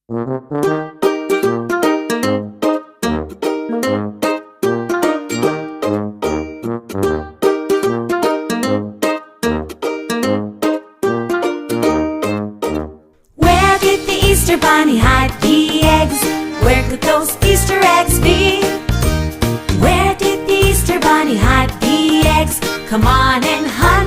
Where did the Easter Bunny hide the eggs? Where could those Easter eggs be? Where did the Easter Bunny hide the eggs? Come on and hunt